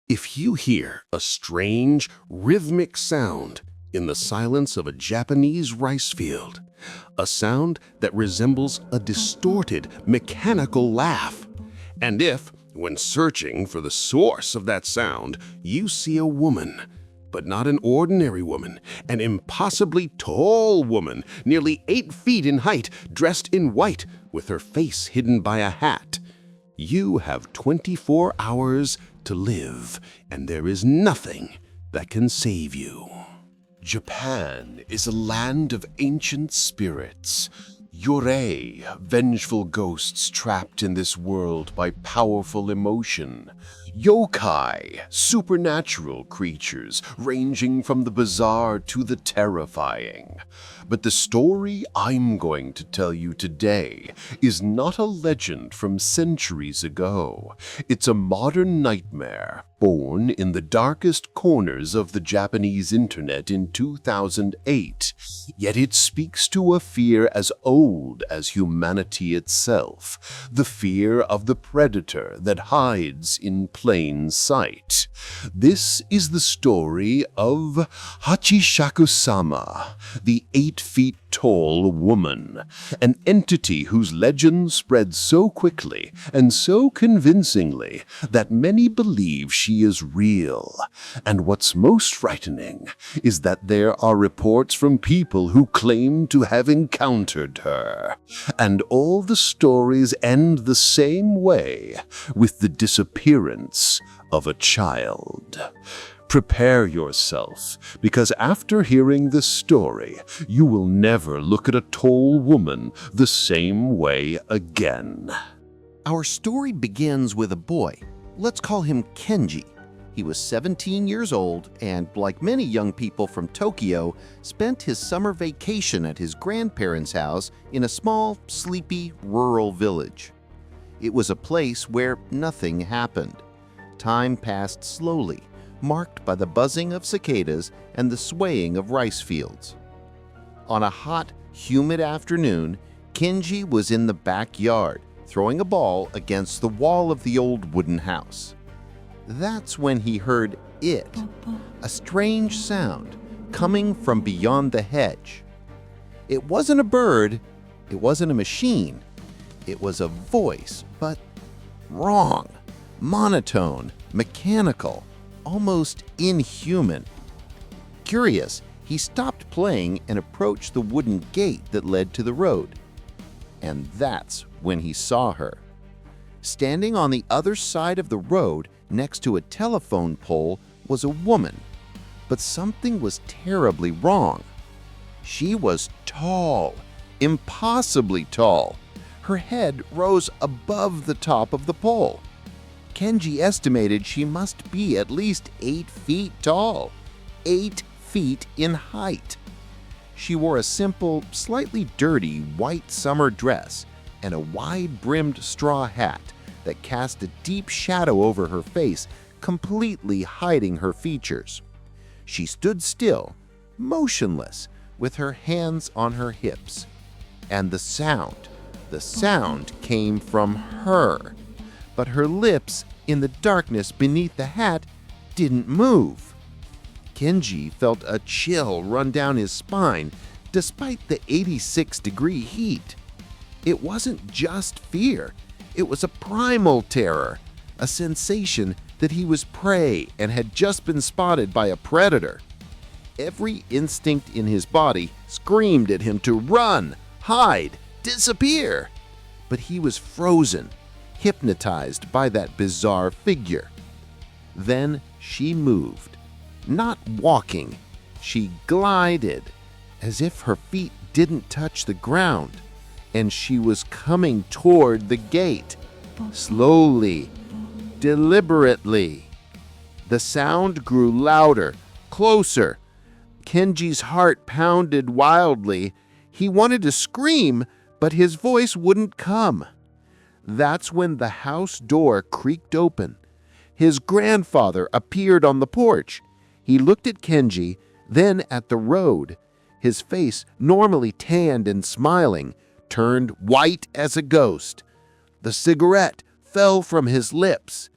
If you hear a strange, rhythmic sound in the silence of a Japanese rice field, a sound that resembles a distorted, mechanical laugh, and if, when searching for the source of that sound, you see a woman, but not an ordinary woman, an impossibly tall woman, nearly 8 feet in height, dressed in white, with her face hidden by a hat, you have 24 hours to live, and there is nothing that can save you. Japan is a land of ancient spirits. Yorei, vengeful ghosts trapped in this world by powerful emotion. Yokai, supernatural creatures ranging from the bizarre to the terrifying. But the story I'm going to tell you today is not a legend from centuries ago. It's a modern nightmare born in the darkest corners of the Japanese internet in 2008. Yet it speaks to a fear as old as humanity itself, the fear of the predator that hides in plain sight. This is the story of Hachishakusama, the 8-feet-tall woman, an entity whose legend spread so quickly and so convincingly that many believe she is real. And what's most frightening is that there are reports from people who claim to have encountered her. And all the stories end the same way, with the disappearance of a child. Prepare yourself, because after hearing this story, you will never look at a tall woman the same way again. Our story begins with a boy. Let's call him Kenji. He was 17 years old and, like many young people from Tokyo, spent his summer vacation at his grandparents' house in a small, sleepy, rural village. It was a place where nothing happened. Time passed slowly, marked by the buzzing of cicadas and the swaying of rice fields. On a hot, humid afternoon, Kenji was in the backyard, throwing a ball against the wall of the old wooden house. That's when he heard it, a strange sound coming from beyond the hedge. It wasn't a bird, it wasn't a machine, it was a voice, but wrong, monotone, mechanical, almost inhuman. Curious, he stopped playing and approached the wooden gate that led to the road. And that's when he saw her. Standing on the other side of the road, next to a telephone pole, was a woman. But something was terribly wrong. She was tall, impossibly tall. Her head rose above the top of the pole. Kenji estimated she must be at least 8 feet tall, 8 feet in height. She wore a simple, slightly dirty white summer dress and a wide-brimmed straw hat that cast a deep shadow over her face, completely hiding her features. She stood still, motionless, with her hands on her hips. And the sound came from her. But her lips, in the darkness beneath the hat, didn't move. Kenji felt a chill run down his spine, despite the 86-degree heat. It wasn't just fear. It was a primal terror, a sensation that he was prey and had just been spotted by a predator. Every instinct in his body screamed at him to run, hide, disappear. But he was frozen, hypnotized by that bizarre figure. Then she moved. Not walking, she glided, as if her feet didn't touch the ground, and she was coming toward the gate, slowly, deliberately. The sound grew louder, closer. Kenji's heart pounded wildly. He wanted to scream, but his voice wouldn't come. That's when the house door creaked open. His grandfather appeared on the porch. He looked at Kenji, then at the road. His face, normally tanned and smiling, turned white as a ghost. The cigarette fell from his lips.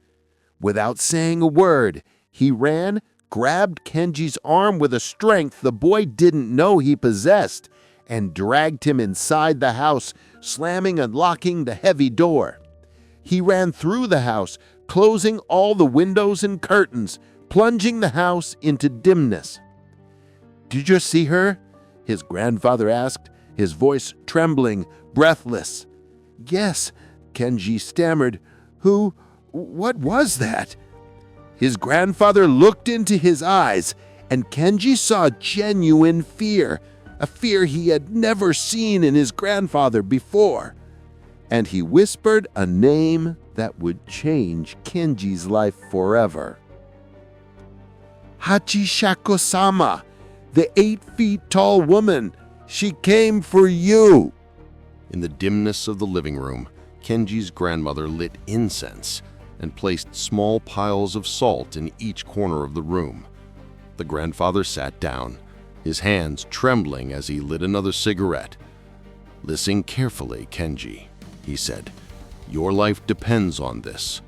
Without saying a word, he ran, grabbed Kenji's arm with a strength the boy didn't know he possessed, and dragged him inside the house, slamming and locking the heavy door. He ran through the house, closing all the windows and curtains, plunging the house into dimness. "Did you see her?" his grandfather asked, his voice trembling, breathless. "Yes," Kenji stammered. What was that?" His grandfather looked into his eyes, and Kenji saw genuine fear, a fear he had never seen in his grandfather before. And he whispered a name that would change Kenji's life forever. "Hachishakusama, the 8-feet-tall woman. She came for you." In the dimness of the living room, Kenji's grandmother lit incense and placed small piles of salt in each corner of the room. The grandfather sat down, his hands trembling as he lit another cigarette. "Listen carefully, Kenji," he said. "Your life depends on this."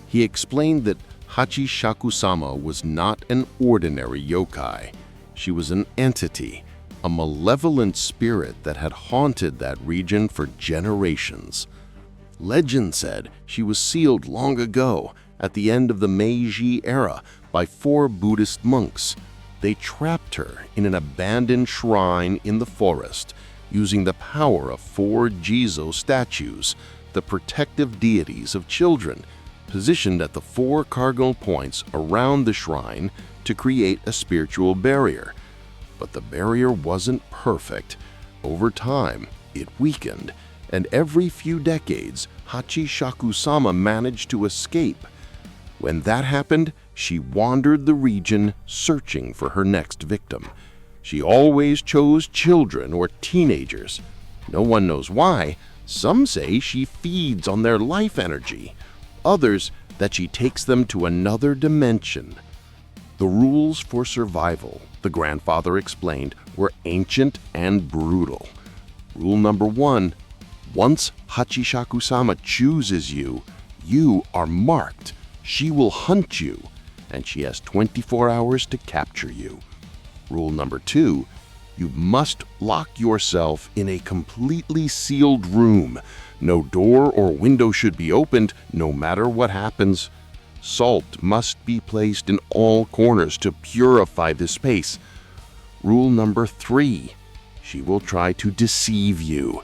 He explained that Hachishakusama was not an ordinary yokai. She was an entity, a malevolent spirit that had haunted that region for generations. Legend said she was sealed long ago, at the end of the Meiji era, by 4 Buddhist monks. They trapped her in an abandoned shrine in the forest, using the power of 4 Jizo statues, the protective deities of children, positioned at the 4 cardinal points around the shrine to create a spiritual barrier. But the barrier wasn't perfect. Over time, it weakened, and every few decades, Hachishakusama managed to escape. When that happened, she wandered the region searching for her next victim. She always chose children or teenagers. No one knows why. Some say she feeds on their life energy. Others that she takes them to another dimension. The rules for survival, the grandfather explained, were ancient and brutal. Rule number 1, once Hachishakusama chooses you, you are marked. She will hunt you, and she has 24 hours to capture you. Rule number 2, you must lock yourself in a completely sealed room. No door or window should be opened, no matter what happens. Salt must be placed in all corners to purify the space. Rule number 3, she will try to deceive you.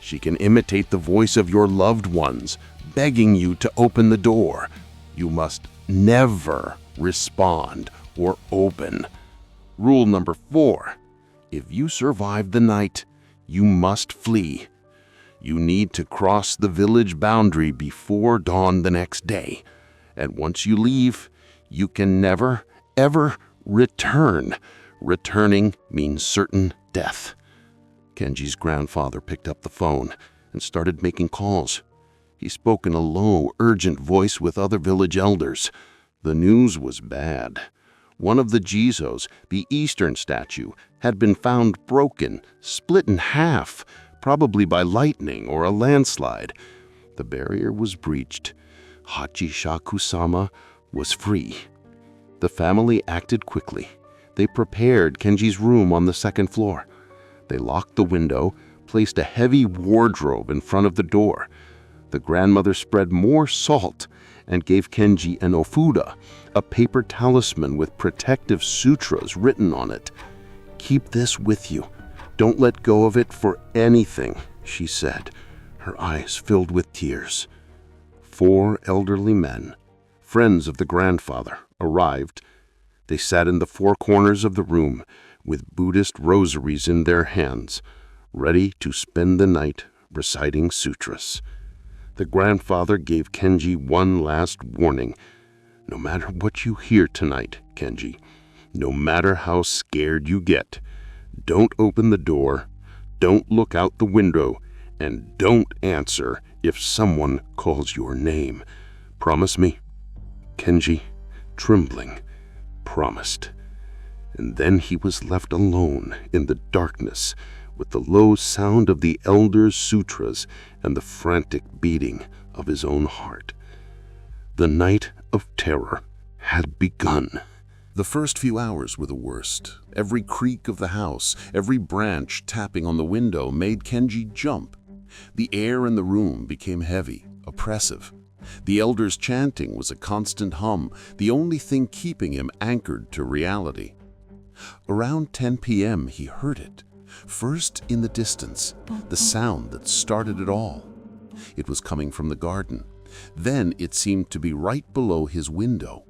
She can imitate the voice of your loved ones, begging you to open the door. You must never respond or open. Rule number 4, if you survive the night, you must flee. You need to cross the village boundary before dawn the next day. And once you leave, you can never, ever return. Returning means certain death. Kenji's grandfather picked up the phone and started making calls. He spoke in a low, urgent voice with other village elders. The news was bad. One of the Jizos, the eastern statue, had been found broken, split in half, probably by lightning or a landslide. The barrier was breached. Hachishakusama was free. The family acted quickly. They prepared Kenji's room on the 2nd floor. They locked the window, placed a heavy wardrobe in front of the door. The grandmother spread more salt and gave Kenji an ofuda, a paper talisman with protective sutras written on it. "Keep this with you. Don't let go of it for anything," she said, her eyes filled with tears. 4 elderly men, friends of the grandfather, arrived. They sat in the 4 corners of the room with Buddhist rosaries in their hands, ready to spend the night reciting sutras. The grandfather gave Kenji one last warning. "No matter what you hear tonight, Kenji, no matter how scared you get, don't open the door, don't look out the window, and don't answer if someone calls your name. Promise me?" Kenji, trembling, promised. And then he was left alone in the darkness with the low sound of the elders' sutras and the frantic beating of his own heart. The night of terror had begun. The first few hours were the worst. Every creak of the house, every branch tapping on the window made Kenji jump. The air in the room became heavy, oppressive. The elders' chanting was a constant hum, the only thing keeping him anchored to reality. Around 10 p.m. he heard it. First in the distance, the sound that started it all. It was coming from the garden. Then it seemed to be right below his window.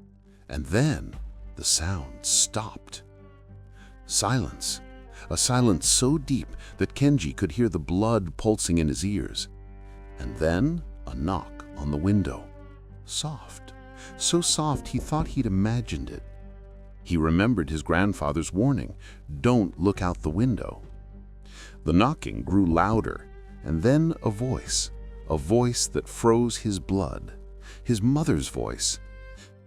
And then the sound stopped. Silence. A silence so deep that Kenji could hear the blood pulsing in his ears. And then a knock on the window. Soft. So soft he thought he'd imagined it. He remembered his grandfather's warning, "Don't look out the window." The knocking grew louder, and then a voice that froze his blood. His mother's voice.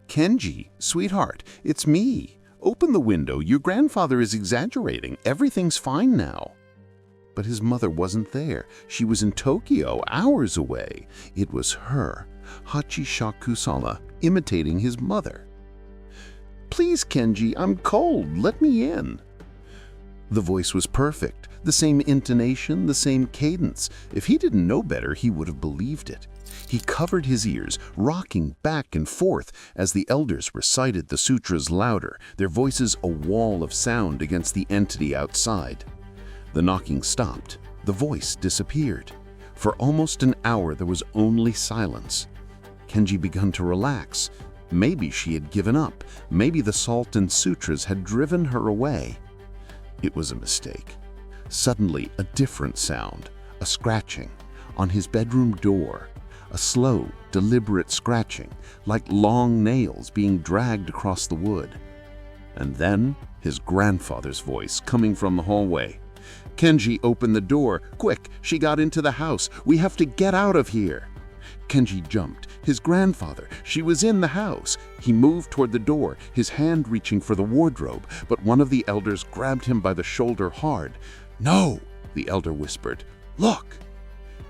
"Kenji, sweetheart, it's me. Open the window. Your grandfather is exaggerating. Everything's fine now." But his mother wasn't there. She was in Tokyo, hours away. It was her, Hachishakusama, imitating his mother. "Please, Kenji, I'm cold. Let me in." The voice was perfect. The same intonation, the same cadence. If he didn't know better, he would have believed it. He covered his ears, rocking back and forth as the elders recited the sutras louder, their voices a wall of sound against the entity outside. The knocking stopped. The voice disappeared. For almost an hour there was only silence. Kenji began to relax. Maybe she had given up. Maybe the salt and sutras had driven her away. It was a mistake. Suddenly, a different sound, a scratching, on his bedroom door. A slow, deliberate scratching, like long nails being dragged across the wood. And then, his grandfather's voice coming from the hallway. "Kenji, open the door. Quick, she got into the house. We have to get out of here." Kenji jumped. His grandfather. She was in the house. He moved toward the door, his hand reaching for the wardrobe, but one of the elders grabbed him by the shoulder hard. "No," the elder whispered. "Look."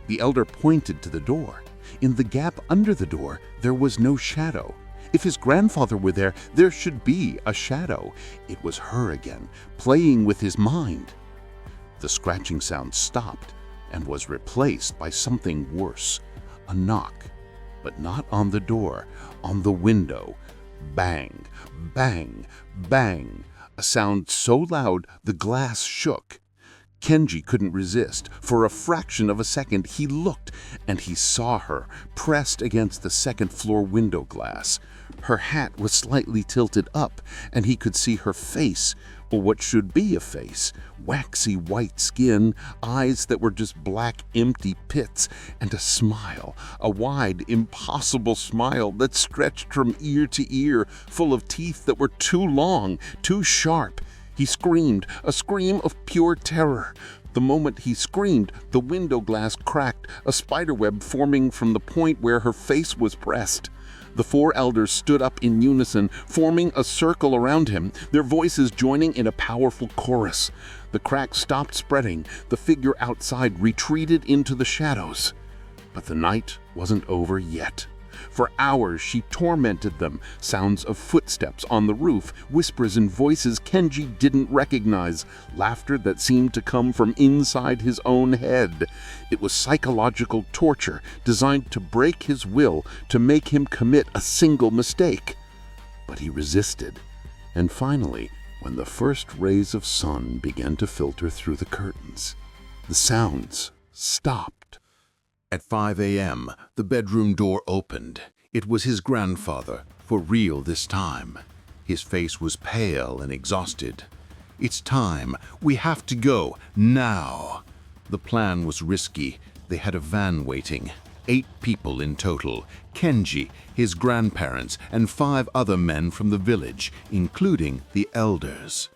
The elder pointed to the door. In the gap under the door, there was no shadow. If his grandfather were there, there should be a shadow. It was her again, playing with his mind. The scratching sound stopped and was replaced by something worse. A knock, but not on the door, on the window. Bang, bang, bang. A sound so loud the glass shook. Kenji couldn't resist. For a fraction of a second he looked, and he saw her pressed against the second-floor window glass. Her hat was slightly tilted up, and he could see her face, or what should be a face, waxy white skin, eyes that were just black empty pits, and a smile, a wide, impossible smile that stretched from ear to ear, full of teeth that were too long, too sharp. He screamed, a scream of pure terror. The moment he screamed, the window glass cracked, a spiderweb forming from the point where her face was pressed. The four elders stood up in unison, forming a circle around him, their voices joining in a powerful chorus. The crack stopped spreading. The figure outside retreated into the shadows. But the night wasn't over yet. For hours she tormented them, sounds of footsteps on the roof, whispers and voices Kenji didn't recognize, laughter that seemed to come from inside his own head. It was psychological torture designed to break his will, to make him commit a single mistake. But he resisted, and finally, when the first rays of sun began to filter through the curtains, the sounds stopped. At 5 a.m., the bedroom door opened. It was his grandfather, for real this time. His face was pale and exhausted. "It's time. We have to go, now." The plan was risky. They had a van waiting. 8 people in total. Kenji, his grandparents, and 5 other men from the village, including the elders.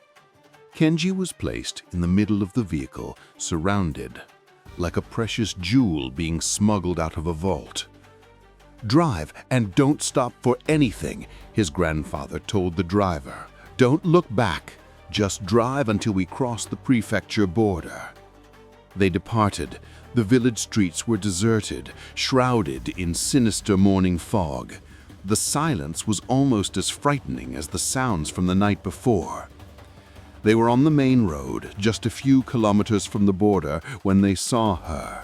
Kenji was placed in the middle of the vehicle, surrounded, like a precious jewel being smuggled out of a vault. "Drive and don't stop for anything," his grandfather told the driver. "Don't look back. Just drive until we cross the prefecture border." They departed. The village streets were deserted, shrouded in sinister morning fog. The silence was almost as frightening as the sounds from the night before. They were on the main road, just a few kilometers from the border, when they saw her.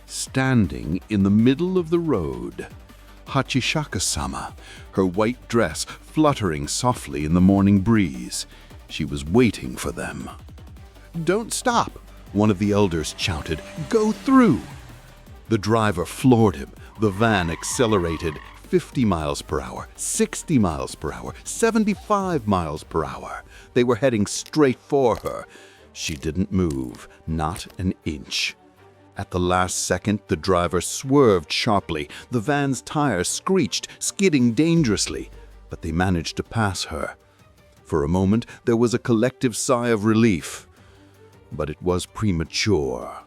Standing in the middle of the road, Hachishakusama, her white dress fluttering softly in the morning breeze. She was waiting for them. "Don't stop!" one of the elders shouted. "Go through!" The driver floored him. The van accelerated 50 miles per hour, 60 miles per hour, 75 miles per hour. They were heading straight for her. She didn't move, not an inch. At the last second, the driver swerved sharply. The van's tires screeched, skidding dangerously, but they managed to pass her. For a moment, there was a collective sigh of relief, but it was premature.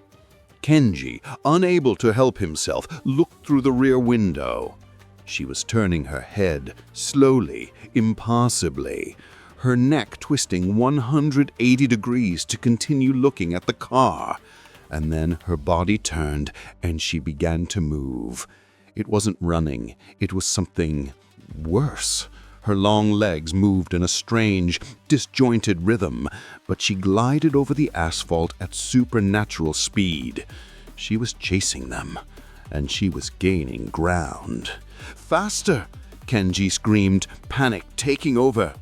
Kenji, unable to help himself, looked through the rear window. She was turning her head, slowly, impossibly, her neck twisting 180 degrees to continue looking at the car. And then her body turned and she began to move. It wasn't running, it was something worse. Her long legs moved in a strange, disjointed rhythm, but she glided over the asphalt at supernatural speed. She was chasing them, and she was gaining ground. "Faster!" Kenji screamed, panic taking over.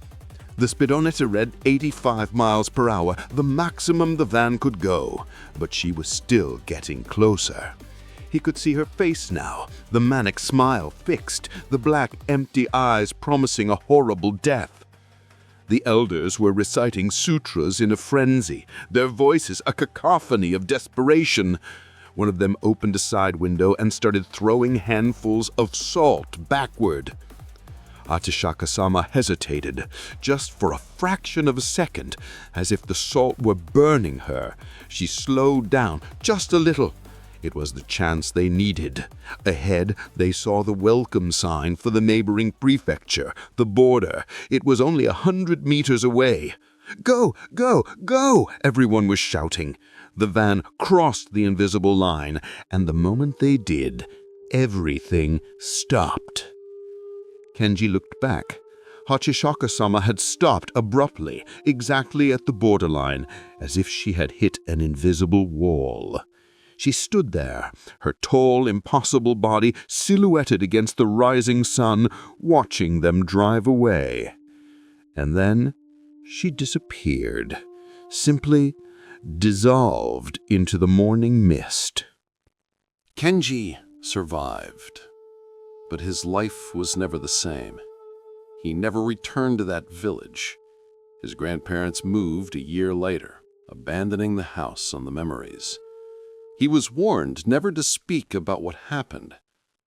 The speedometer read 85 miles per hour, the maximum the van could go, but she was still getting closer. He could see her face now, the manic smile fixed, the black, empty eyes promising a horrible death. The elders were reciting sutras in a frenzy, their voices a cacophony of desperation. One of them opened a side window and started throwing handfuls of salt backward. Hachishakusama hesitated, just for a fraction of a second, as if the salt were burning her. She slowed down just a little. It was the chance they needed. Ahead, they saw the welcome sign for the neighboring prefecture, the border. It was only 100 meters away. "Go, go, go!" everyone was shouting. The van crossed the invisible line, and the moment they did, everything stopped. Kenji looked back. Hachishakusama had stopped abruptly, exactly at the borderline, as if she had hit an invisible wall. She stood there, her tall, impossible body silhouetted against the rising sun, watching them drive away. And then she disappeared, simply dissolved into the morning mist. Kenji survived, but his life was never the same. He never returned to that village. His grandparents moved a year later, abandoning the house on the memories. He was warned never to speak about what happened,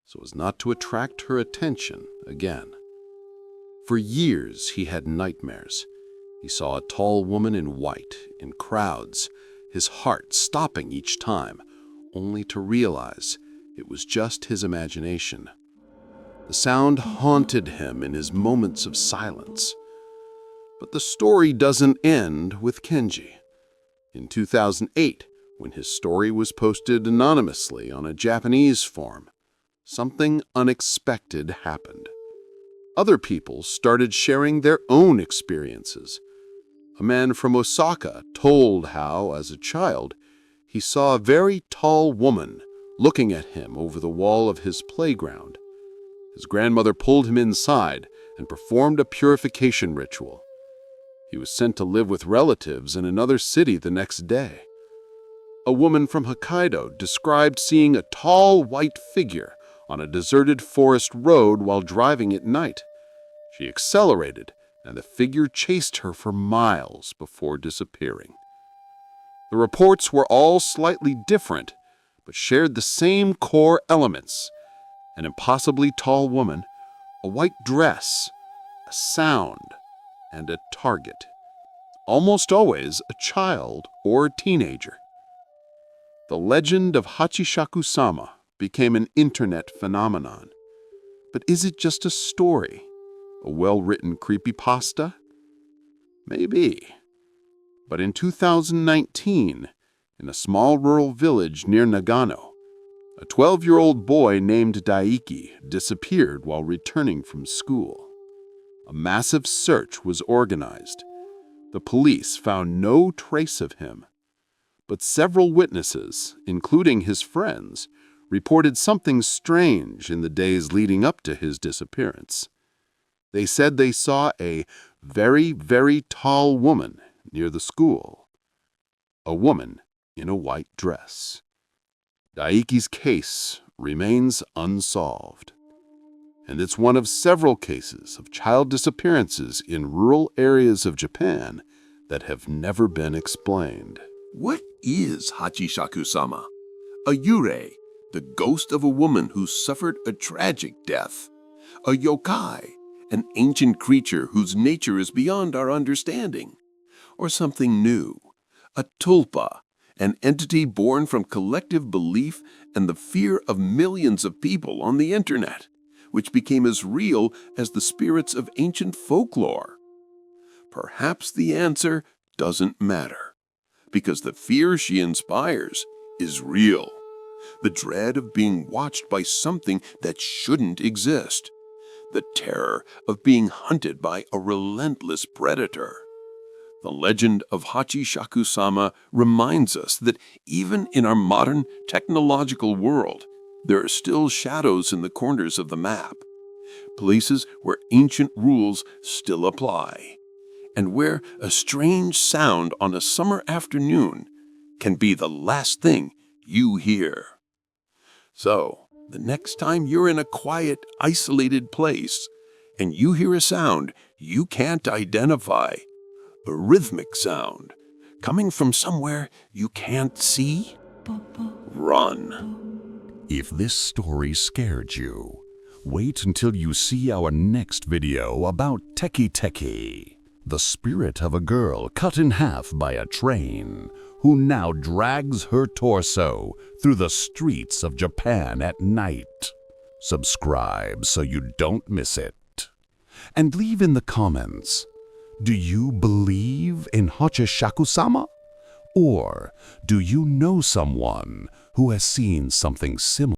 so as not to attract her attention again. For years he had nightmares. He saw a tall woman in white, in crowds, his heart stopping each time, only to realize it was just his imagination. The sound haunted him in his moments of silence. But the story doesn't end with Kenji. In 2008, when his story was posted anonymously on a Japanese forum, something unexpected happened. Other people started sharing their own experiences. A man from Osaka told how, as a child, he saw a very tall woman looking at him over the wall of his playground. His grandmother pulled him inside and performed a purification ritual. He was sent to live with relatives in another city the next day. A woman from Hokkaido described seeing a tall white figure on a deserted forest road while driving at night. She accelerated, and the figure chased her for miles before disappearing. The reports were all slightly different, but shared the same core elements: an impossibly tall woman, a white dress, a sound, and a target. Almost always a child or teenager. The legend of Hachishakusama became an internet phenomenon. But is it just a story? A well-written creepypasta? Maybe. But in 2019, in a small rural village near Nagano, A 12-year-old boy named Daiki disappeared while returning from school. A massive search was organized. The police found no trace of him, but several witnesses, including his friends, reported something strange in the days leading up to his disappearance. They said they saw a very, very tall woman near the school. A woman in a white dress. Daiki's case remains unsolved. And it's one of several cases of child disappearances in rural areas of Japan that have never been explained. What is Hachishakusama? A yurei, the ghost of a woman who suffered a tragic death. A yokai, an ancient creature whose nature is beyond our understanding. Or something new, a tulpa, an entity born from collective belief and the fear of millions of people on the internet, which became as real as the spirits of ancient folklore. Perhaps the answer doesn't matter, because the fear she inspires is real. The dread of being watched by something that shouldn't exist. The terror of being hunted by a relentless predator. The legend of Hachishakusama reminds us that even in our modern technological world, there are still shadows in the corners of the map, places where ancient rules still apply, and where a strange sound on a summer afternoon can be the last thing you hear. So, the next time you're in a quiet, isolated place and you hear a sound you can't identify, a rhythmic sound coming from somewhere you can't see, run. If this story scared you, wait until you see our next video about Teki Teki, the spirit of a girl cut in half by a train, who now drags her torso through the streets of Japan at night. Subscribe so you don't miss it. And leave in the comments, do you believe in Hachishakusama? Or do you know someone who has seen something similar?